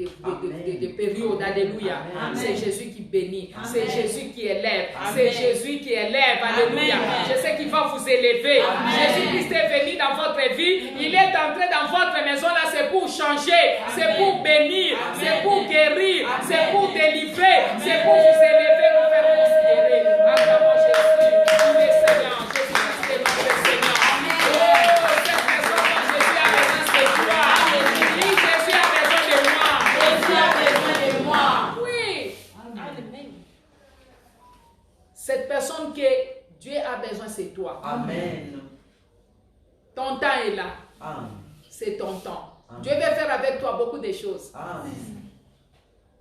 périodes. Alléluia. Amen. C'est Jésus qui bénit. Amen. C'est Jésus qui élève. Amen. C'est Jésus qui élève. Alléluia. Amen. Je sais qu'il va vous élever. Amen. Jésus-Christ est venu dans votre vie. Il est entré dans votre maison là. C'est pour changer. C'est pour bénir. Amen. C'est pour guérir. Amen. C'est pour délivrer. C'est pour vous élever, vous faire prospérer. Acclamons Jésus. Il est Seigneur. Jésus-Christ est notre Seigneur. Oh, cette personne dont Jésus a besoin, c'est toi. Oui, Jésus a besoin de moi. Jésus a besoin de moi. Oui. Amen. Cette personne que Dieu a besoin, c'est toi. Amen. Ton temps est là. Amen. C'est ton temps. Amen. Dieu veut faire avec toi beaucoup de choses. Amen.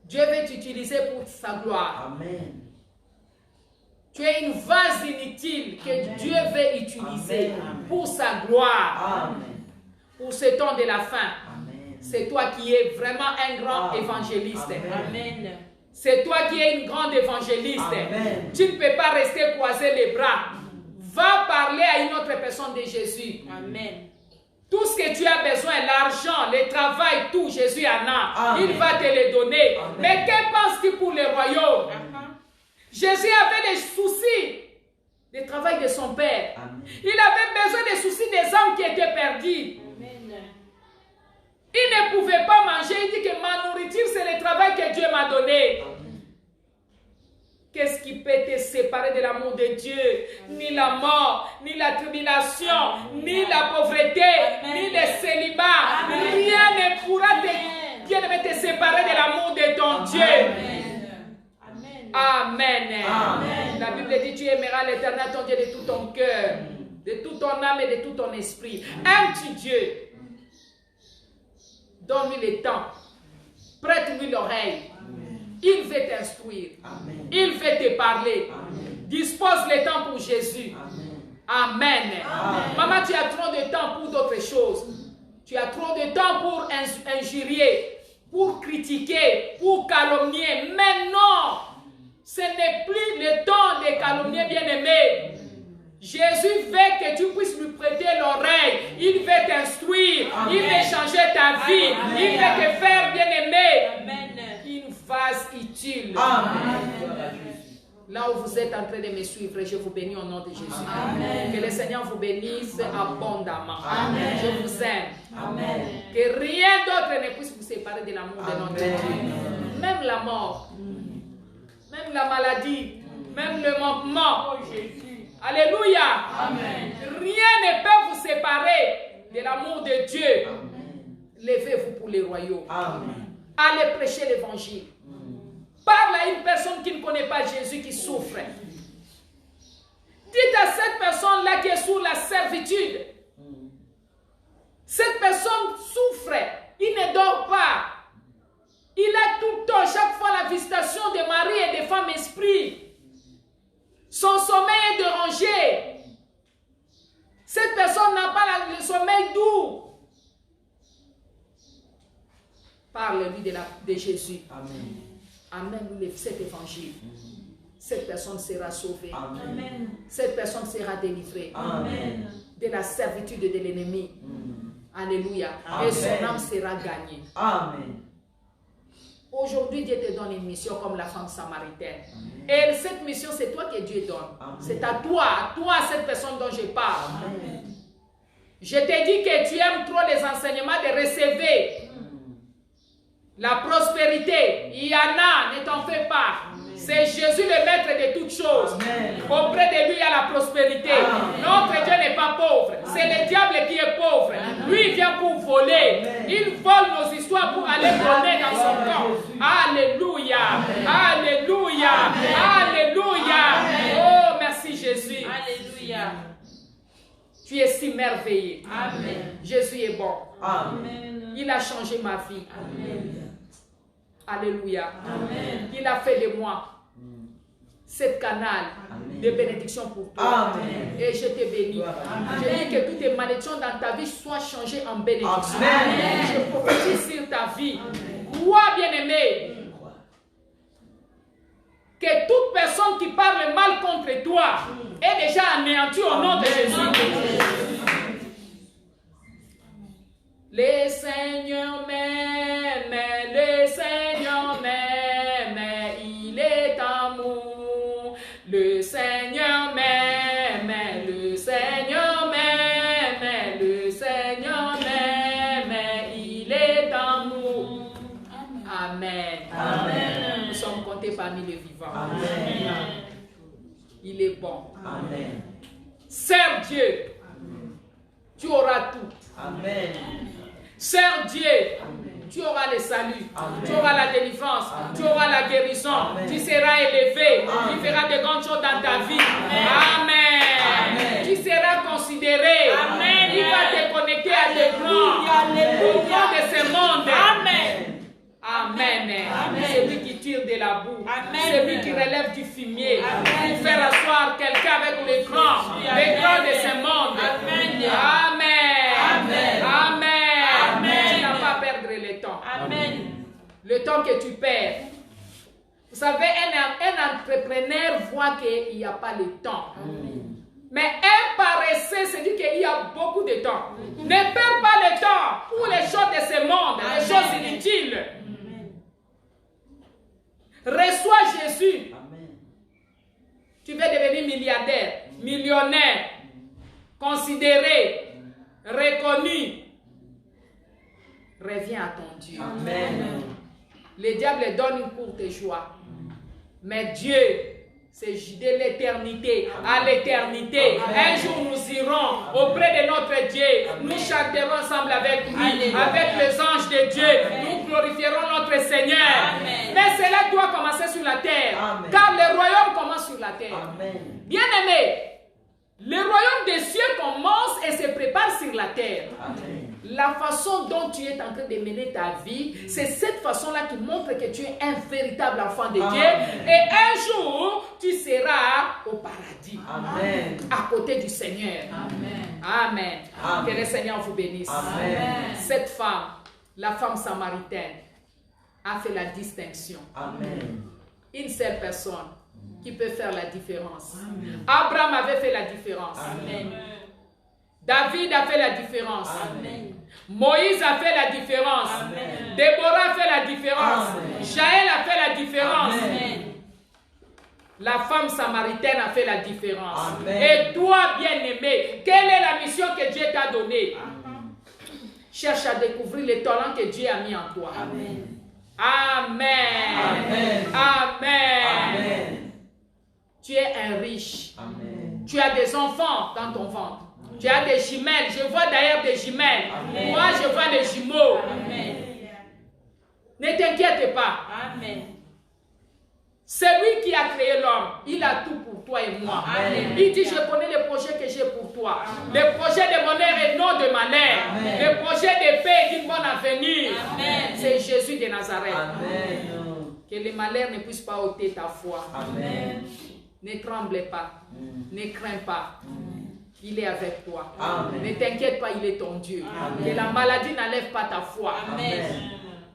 Dieu veut t'utiliser pour sa gloire. Amen. Tu es une vase inutile que Amen. Dieu veut utiliser Amen. pour sa gloire. Amen. Pour ce temps de la fin. Amen. C'est toi qui es vraiment un grand Amen. évangéliste. Amen. Amen. C'est toi qui es une grande évangéliste. Amen. Tu ne peux pas rester croiser les bras. Va parler à une autre personne de Jésus. Amen. Tout ce que tu as besoin, l'argent, le travail, tout, Jésus en a. Amen. Il va te le donner. Amen. Mais que penses-tu pour le royaume? Jésus avait des soucis du travail de son Père. Amen. Il avait besoin des soucis des âmes qui étaient perdues. Amen. Il ne pouvait pas manger. Il dit que ma nourriture, c'est le travail que Dieu m'a donné. Amen. Qu'est-ce qui peut te séparer de l'amour de Dieu? Ni la mort, ni la tribulation, ni la pauvreté, ni le célibat. Amen. Rien ne pourra te séparer de l'amour de ton Dieu. Bible dit, tu aimeras l'Éternel, ton Dieu, de tout ton cœur, de toute ton âme et de tout ton esprit. Aime-tu Dieu? Donne-lui le temps. Prête-lui l'oreille. Il veut t'instruire. Il veut te parler. Dispose le temps pour Jésus. Amen. Maman, tu as trop de temps pour d'autres choses. Tu as trop de temps pour injurier, pour critiquer, pour calomnier. Mais non, ce n'est plus le temps de calomnier, bien-aimé. Jésus veut que tu puisses lui prêter l'oreille. Il veut t'instruire. Il veut changer ta vie. Il veut te faire, bien-aimé, une vase utile. Là où vous êtes en train de me suivre, je vous bénis au nom de Jésus. Amen. Que le Seigneur vous bénisse abondamment. Amen. Je vous aime. Amen. Que rien d'autre ne puisse vous séparer de l'amour de notre Dieu. Même la mort, même la maladie, même le manquement. Alléluia. Amen. Rien ne peut vous séparer de l'amour de Dieu. Levez-vous pour les royaumes. Allez prêcher l'évangile. Parle à une personne qui ne connaît pas Jésus, qui souffre. Dites à cette personne-là qui est sous la servitude. Cette personne souffre. Il ne dort pas. Il a tout le temps, chaque fois, la visitation de Marie et des femmes esprits. Son sommeil est dérangé. Cette personne n'a pas le sommeil doux. Parle-lui de Jésus. Amen. Amène-lui cet évangile. Cette personne sera sauvée. Amen. Cette personne sera délivrée. Amen. De la servitude de l'ennemi. Alléluia. Amen. Et son âme sera gagnée. Amen. Aujourd'hui, Dieu te donne une mission comme la femme samaritaine. Amen. Et cette mission, c'est toi que Dieu donne. C'est à toi, cette personne dont je parle. Amen. Je te dis que tu aimes trop les enseignements de recevoir. La prospérité, il y en a, ne t'en fais pas. C'est Jésus le maître de toutes choses. Amen. Auprès de lui, il y a la prospérité. Amen. Notre Dieu n'est pas pauvre. C'est le diable qui est pauvre. Amen. Lui, il vient pour voler. Amen. Il vole nos histoires pour aller voler dans son camp. Alléluia. Amen. Alléluia. Amen. Alléluia. Amen. Oh, merci Jésus. Alléluia. Tu es si merveilleux. Amen. Jésus est bon. Amen. Il a changé ma vie. Amen. Alléluia. Amen. Il a fait de moi cette canal de bénédiction pour toi. Amen. Et je te bénis. Amen. Je dis que toutes les malédictions dans ta vie soient changées en bénédiction. Amen. Je prophétise sur ta vie. Crois, bien-aimé, que toute personne qui parle mal contre toi est déjà anéantie au nom de Jésus. Le Seigneur m'aime, le Seigneur m'aime, il est amour. Le Seigneur m'aime, le Seigneur m'aime, le Seigneur m'aime, il est amour. Amen. Amen. Nous sommes comptés parmi les vivants. Amen. Il est bon. Amen. Sers Dieu. Amen. Tu auras tout. Amen. Sers Dieu, amen. Tu auras le salut, amen. Tu auras la délivrance, amen. Tu auras la guérison, amen. Tu seras élevé, amen. Tu feras de grandes choses dans ta vie. Amen. Amen. Tu seras considéré. Amen. Il va te connecter à des grands, au grand de ce monde. Amen. Amen. Amen. C'est lui qui tire de la boue. Amen. C'est lui qui relève du fumier. Amen. Pour faire asseoir quelqu'un avec les grands de ce monde. Amen. Amen. Amen. Amen. Tu n'as pas à perdre le temps. Amen. Le temps que tu perds. Vous savez, un entrepreneur voit qu'il n'y a pas le temps. Amen. Mais un paresseux se dit qu'il y a beaucoup de temps. Ne perds pas le temps pour les choses de ce monde, les choses inutiles. Reçois Jésus. Amen. Tu veux devenir milliardaire, millionnaire, considéré, reconnu. Reviens à ton Dieu. Amen. Le diable donne une courte joie. Mais Dieu, c'est de l'éternité à l'éternité. Un jour nous irons auprès de notre Dieu. Nous chanterons ensemble avec lui, avec les anges de Dieu. Nous glorifierons notre Seigneur. Amen. Mais cela doit commencer sur la terre. Amen. Car le royaume commence sur la terre. Amen. Bien-aimés, le royaume des cieux commence et se prépare sur la terre. Amen. La façon dont tu es en train de mener ta vie, c'est cette façon-là qui montre que tu es un véritable enfant de Dieu. Amen. Et un jour, tu seras au paradis. Amen. À côté du Seigneur. Amen. Amen. Amen. Que le Seigneur vous bénisse. Amen. Cette femme, la femme samaritaine, a fait la distinction. Amen. Une seule personne qui peut faire la différence. Abraham avait fait la différence. Amen. David a fait la différence. Amen. Moïse a fait la différence. Amen. Déborah a fait la différence. Amen. Jaël a fait la différence. Amen. La femme samaritaine a fait la différence. Amen. Et toi, bien-aimé, quelle est la mission que Dieu t'a donnée? Cherche à découvrir les talents que Dieu a mis en toi. Amen. Amen. Amen. Amen. Amen. Tu es un riche. Amen. Tu as des enfants dans ton ventre. Tu as des jumelles. Je vois d'ailleurs des jumelles. Amen. Moi, je vois les jumeaux. Amen. Ne t'inquiète pas. Amen. C'est lui qui a créé l'homme. Il a tout pour toi et moi. Amen. Il dit, je connais les projets que j'ai pour toi. Les projets de bonheur et non de malheur. Amen. Les projets de paix et d'une bonne avenir. Amen. C'est Jésus de Nazareth. Amen. Que les malheurs ne puissent pas ôter ta foi. Amen. Ne tremble pas. Ne crains pas. Il est avec toi. Amen. Ne t'inquiète pas, il est ton Dieu. Amen. Que la maladie n'enlève pas ta foi. Amen.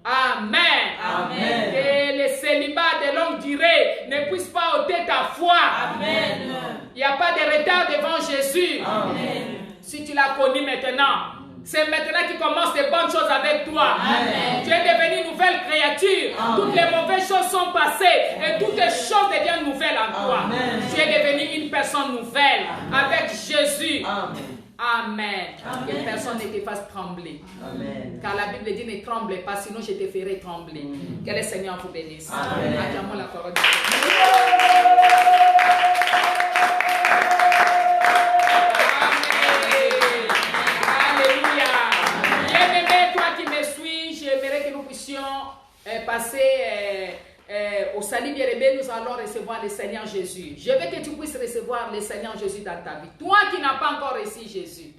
Amen. Amen. Que le célibat de longue durée ne puisse pas ôter ta foi. Amen. Il n'y a pas de retard devant Jésus. Amen. Si tu l'as connu maintenant, c'est maintenant qu'il commence de bonnes choses avec toi. Amen. Tu es devenu une nouvelle créature. Amen. Toutes les mauvaises choses sont passées et toutes les choses deviennent nouvelles en toi. Amen. Tu es devenu une personne nouvelle avec Jésus. Amen. Amen. Amen. Que personne ne te fasse trembler. Amen. Car la Bible dit ne tremblez pas, sinon je te ferai trembler. Que le Seigneur vous bénisse. Amen. Acclamons la parole du Seigneur. Alléluia. Bien-aimé, toi qui me suis, j'aimerais que nous puissions passer au salut bien-aimé. Nous allons recevoir le Seigneur Jésus. Je veux que tu puisses recevoir le Seigneur Jésus dans ta vie. Toi qui n'as pas encore reçu Jésus.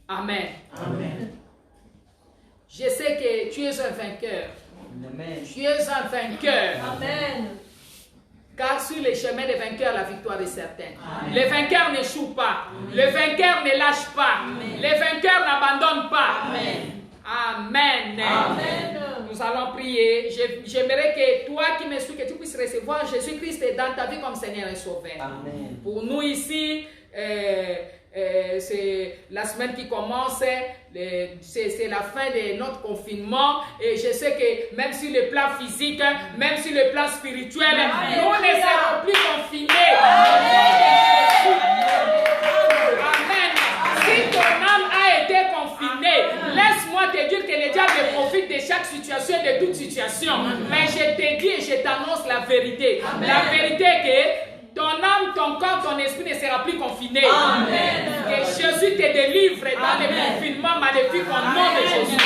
Amen. Amen. Je sais que tu es un vainqueur. Amen. Tu es un vainqueur. Amen. Car sur les chemins des vainqueurs, la victoire est certaine. Amen. Les vainqueurs n'échouent pas. Les vainqueurs ne lâchent pas. Amen. Les vainqueurs n'abandonnent pas. Amen. Amen. Amen. Nous allons prier. J'aimerais que toi qui me suis, que tu puisses recevoir Jésus-Christ dans ta vie comme Seigneur et Sauveur. Amen. Pour nous ici, c'est la semaine qui commence, c'est la fin de notre confinement et je sais que même sur le plan physique, même sur le plan spirituel, Amen. nous ne serons plus confinés. Amen. Si ton âme a été confinée, laisse-moi te dire que le diable profite de chaque situation et de toute situation. Mais je te dis et je t'annonce la vérité. Amen. La vérité est que ton âme, ton corps, ton esprit ne sera plus confiné. Amen. Que Jésus te délivre dans le Amen. confinement maléfique au nom de Jésus.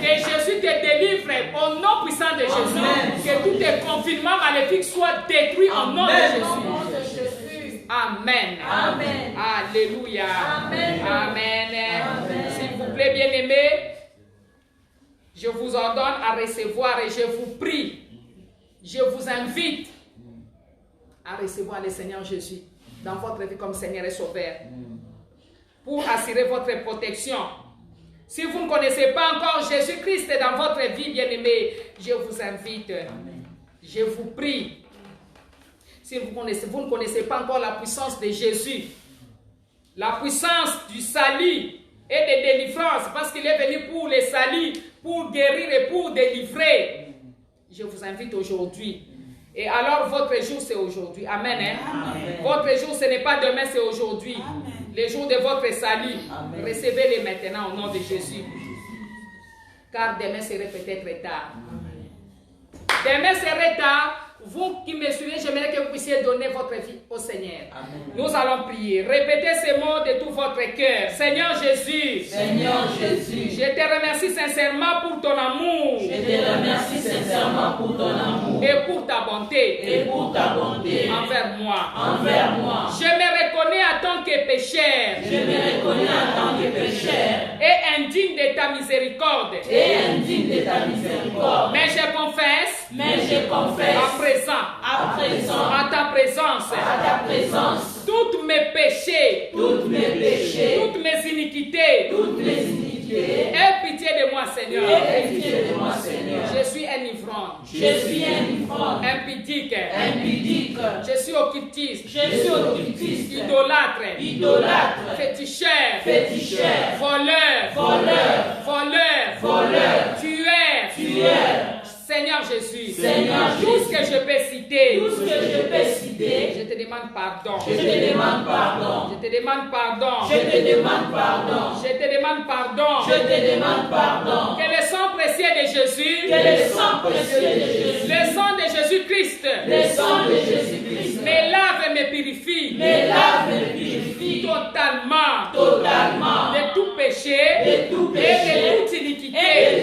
Que Jésus te délivre au nom puissant de Jésus. Amen. Que tous tes confinements maléfiques soient détruits au nom de Amen. Au nom Jésus. de Jésus. Amen. Amen. Alléluia. Amen. Amen. Amen. S'il vous plaît, bien-aimés, je vous ordonne à recevoir et je vous prie, je vous invite à recevoir le Seigneur Jésus dans votre vie comme Seigneur et Sauveur pour assurer votre protection. Si vous ne connaissez pas encore Jésus-Christ dans votre vie, bien-aimé, je vous invite, je vous prie. Si vous ne connaissez pas encore la puissance de Jésus, la puissance du salut et de délivrance, parce qu'il est venu pour le salut, pour guérir et pour délivrer, je vous invite aujourd'hui. Et alors, votre jour, c'est aujourd'hui. Amen. Hein? Amen. Votre jour, ce n'est pas demain, c'est aujourd'hui. Le jour de votre salut. Amen. Recevez-le maintenant au nom de Jésus. Car demain serait peut-être tard. Demain serait tard. vous qui me suivez, j'aimerais que vous puissiez donner votre vie au Seigneur. Amen. Nous allons prier. Répétez ces mots de tout votre cœur. Seigneur Jésus, Seigneur Jésus, je te remercie sincèrement pour ton amour je te remercie sincèrement pour ton amour et pour ta bonté et pour ta bonté envers moi. envers moi. Je me reconnais en tant que pécheur Je me reconnais en tant que pécheur et indigne de ta miséricorde. et indigne de ta miséricorde. Mais je confesse Mais je à confesse présent, à présent à ta présence, à ta présence tous mes péchés, toutes mes péchés, toutes mes iniquités. toutes mes iniquités. Aie pitié de moi, Seigneur. Aie pitié de moi, Seigneur. Je suis un ivrogne, Je suis un ivrogne, impudique, impudique. je suis occultiste, Je suis occultiste, idolâtre, idolâtre, féticheur, féticheur, voleur, voleur, tueur. Seigneur Jésus, Seigneur tout ce que je peux citer, Tout ce que je peux citer, je te demande pardon. je te demande pardon. Je te demande pardon. Je te demande pardon. Je te demande pardon. Je te demande pardon. Que le sang précieux de Jésus, Que le sang précieux de Jésus, le sang de Jésus-Christ, le sang de Jésus-Christ, me lave et me purifie me lave et me purifie totalement totalement de tout péché de tout et péché de toute et iniquité.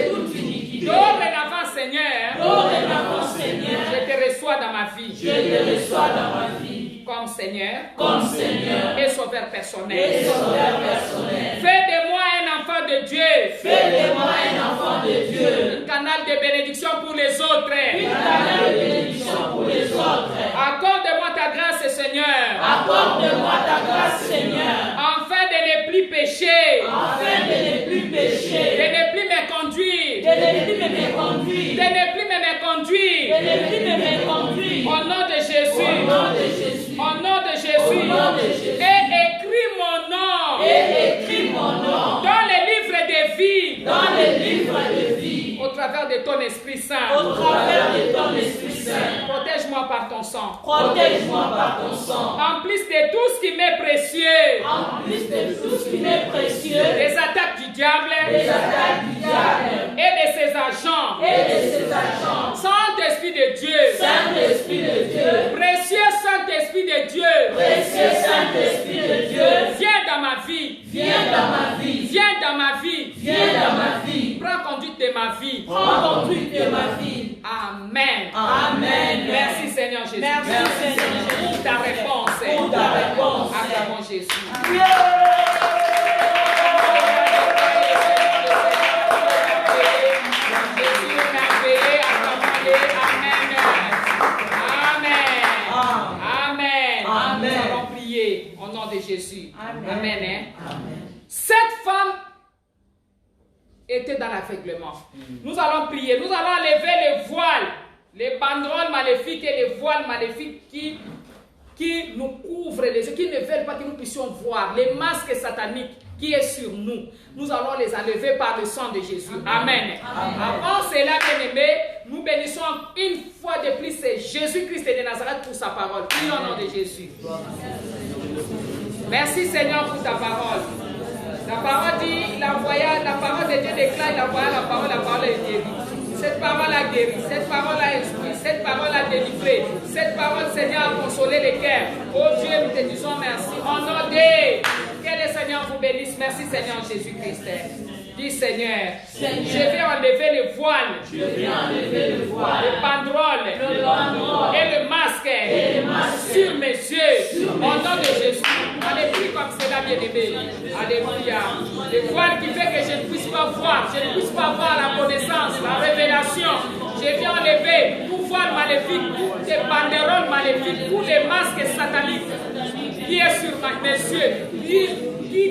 de toute iniquité. Dorénavant, Seigneur, Dorénavant, Seigneur, je te reçois dans ma vie je te reçois dans ma vie comme Seigneur comme Seigneur et Sauveur et personnel. sauveur personnel. Fais de moi un enfant de Dieu, Fais de moi un enfant de Dieu, un canal de bénédiction pour les autres. une canal de bénédiction pour les autres. Accorde-moi ta grâce, Seigneur, Accorde-moi ta grâce, Seigneur, afin de ne plus pécher, afin de ne plus de pécher, ne plus me conduire, de ne plus me conduire, de ne plus me conduire. de ne plus me conduire. Au nom de Au Jésus, nom de Jésus, au nom de Jésus, Au nom de Jésus. et écris mon nom et écris mon nom dans le livre de vie, dans le livre de vie, au travers de ton Esprit au Saint. travers de ton Esprit Saint. Protège-moi par ton sang. Protège-moi par ton sang. En plus de tout ce qui m'est précieux, En plus de tout ce qui m'est précieux, des attaques du diable des attaques du diable et de ses agents. et de ses agents. Saint-Esprit de Dieu, Saint-Esprit de Dieu, précieux Saint-Esprit de Dieu, précieux Saint-Esprit de Dieu, viens dans ma vie, viens dans ma vie, viens dans ma vie, viens dans ma vie, prends conduite de ma vie. prends conduite de ma vie. Amen. Amen. Merci Seigneur Jésus. Merci, Seigneur Jésus. Pour ta réponse. Pour ta réponse. Acclamons Jésus. Jésus est merveilleux. Acclamons-le. Amen. Amen. Amen. Nous allons prier au nom de Jésus. Amen. Amen. Hein? Amen. Cette femme était dans l'aveuglement. Nous allons prier. Nous allons enlever les voiles, les banderoles maléfiques et les voiles maléfiques qui nous couvrent les yeux, qui ne veulent pas que nous puissions voir, les masques sataniques qui est sur nous. Nous allons les enlever par le sang de Jésus. Amen. Amen. Avant cela, bien-aimés, nous bénissons une fois de plus Jésus-Christ de Nazareth pour sa parole. Prions au nom de Jésus. Merci Seigneur pour ta parole. La parole dit, la parole de Dieu déclare, la parole est guérie. Cette parole a guéri, cette parole a instruit, cette parole a délivré, cette parole, Seigneur, a consolé les cœurs. Oh Dieu, nous te disons merci. En nom de que le Seigneur vous bénisse. Merci Seigneur Jésus-Christ. Dis Seigneur, je vais enlever le voile, Je viens enlever le voile, le banderole le banderole et le masque sur mes yeux. Au nom de Jésus. Allez, prie comme cela, bien-aimé. Alléluia. Le voile qui fait que je ne puisse pas voir, je ne puisse pas voir la connaissance, la révélation. Je viens enlever tout voile maléfique, toutes les banderoles maléfiques, tous les masques sataniques qui est sur mes yeux,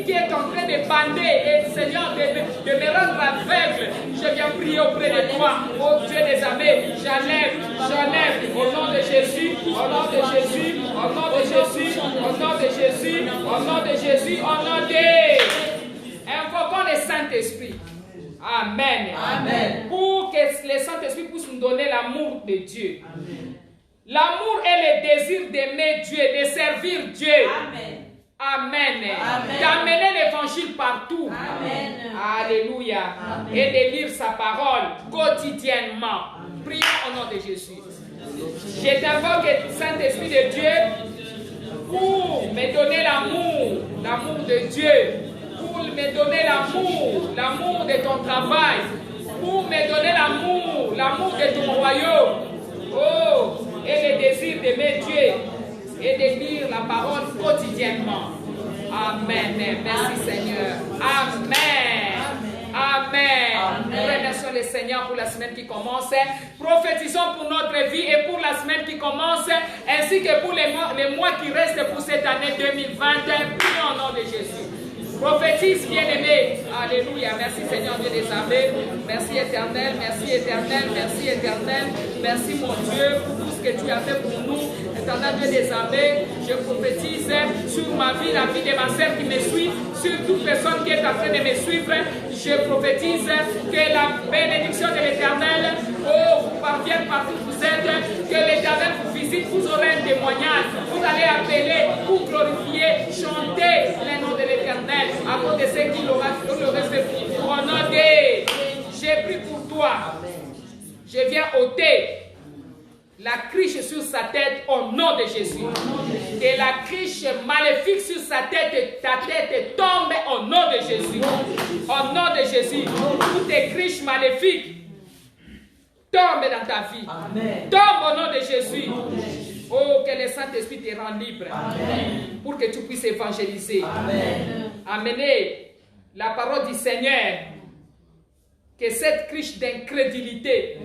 qui est en train de bander et Seigneur de me rendre aveugle. Je viens prier auprès de toi, oh Dieu des armées. J'enlève au nom de Jésus, au nom de Jésus, au nom de Jésus, au nom de Jésus, au nom de Jésus, au nom de... Invoquons le Saint-Esprit. Amen. Amen. Pour que le Saint-Esprit puisse nous donner l'amour de Dieu. L'amour est le désir d'aimer Dieu, de servir Dieu. Amen. Amen. Amen. D'amener l'évangile partout. Amen. Alléluia. Amen. Et de lire sa parole quotidiennement. Prions au nom de Jésus. Je t'invoque, Saint-Esprit de Dieu, pour me donner l'amour de Dieu, pour me donner l'amour de ton travail, pour me donner l'amour de ton royaume. Oh, et le désir d'aimer Dieu et de lire la parole quotidiennement. Amen. Merci Seigneur. Amen. Amen. Nous remercions le Seigneur pour la semaine qui commence. Prophétisons pour notre vie et pour la semaine qui commence, ainsi que pour les mois qui restent pour cette année 2020. Prions au nom de Jésus. Prophétise, bien-aimé. Alléluia. Merci Seigneur Dieu des armées. Merci éternel, merci éternel, merci éternel. Merci mon Dieu pour tout ce que tu as fait pour nous. Éternel Dieu des armées, je prophétise sur ma vie, la vie de ma sœur qui me suit, sur toute personne qui est en train de me suivre. Je prophétise que la bénédiction de l'Éternel vous parvienne partout où vous êtes, que l'Éternel vous visite, vous aurez un témoignage, vous allez appeler, vous glorifier, chanter le nom de l'Éternel à cause de ce qu'il aura fait pour vous. Au nom de, j'ai pris pour toi, je viens ôter la criche sur sa tête au nom de Jésus. Que la criche maléfique sur sa tête, ta tête tombe au nom de Jésus. Au nom de Jésus. Toutes tes criches maléfiques tombent dans ta vie. Amen. Tombe au nom de Jésus. Oh, que le Saint-Esprit te rende libre. Amen. Pour que tu puisses évangéliser. Amen. Amener la parole du Seigneur. Que cette criche d'incrédulité,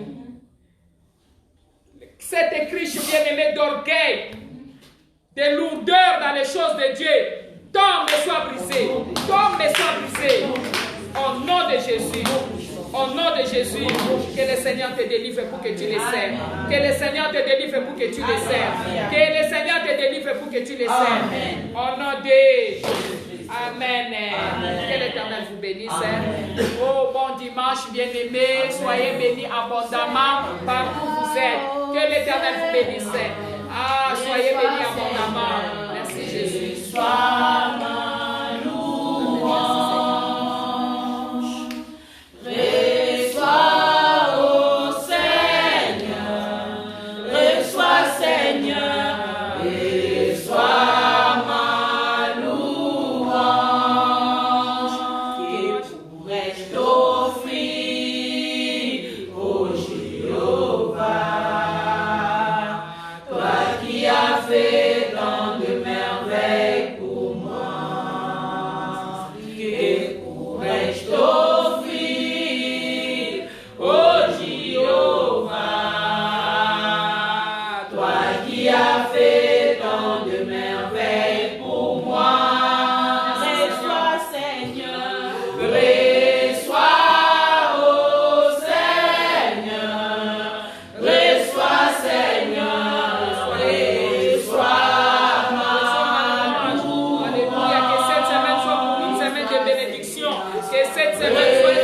cette criche bien-aimée d'orgueil, de lourdeur dans les choses de Dieu, tombe et soit brisée. Tombe et soit brisée. Au nom de Jésus. Au nom de Jésus. Que le Seigneur te délivre pour que tu les serves. Que le Seigneur te délivre pour que tu les serves. Que le Seigneur te délivre pour que tu les serves. Au nom de Amen. Que l'Éternel vous bénisse. Amen. Oh, bon dimanche, bien-aimés. Soyez bénis abondamment partout où vous êtes. Que l'Éternel vous bénisse. Ah, soyez bénis abondamment. Merci Jésus. Sois ma louange. Reçois, ô Seigneur. Reçois, Seigneur. Reçois ma louange. Que pourrais-je t'offrir, ô Jéhovah? Toi qui as fait tant de merveilles pour moi. Que pourrais-je t'offrir, ô Jéhovah? Toi qui as fait tant de merveilles pour moi. Reçois, Seigneur. Reçois, ô Seigneur. Reçois, Seigneur. Reçois ma louange. Alléluia. Que cette semaine soit pour une semaine de bénédiction. Que cette semaine soit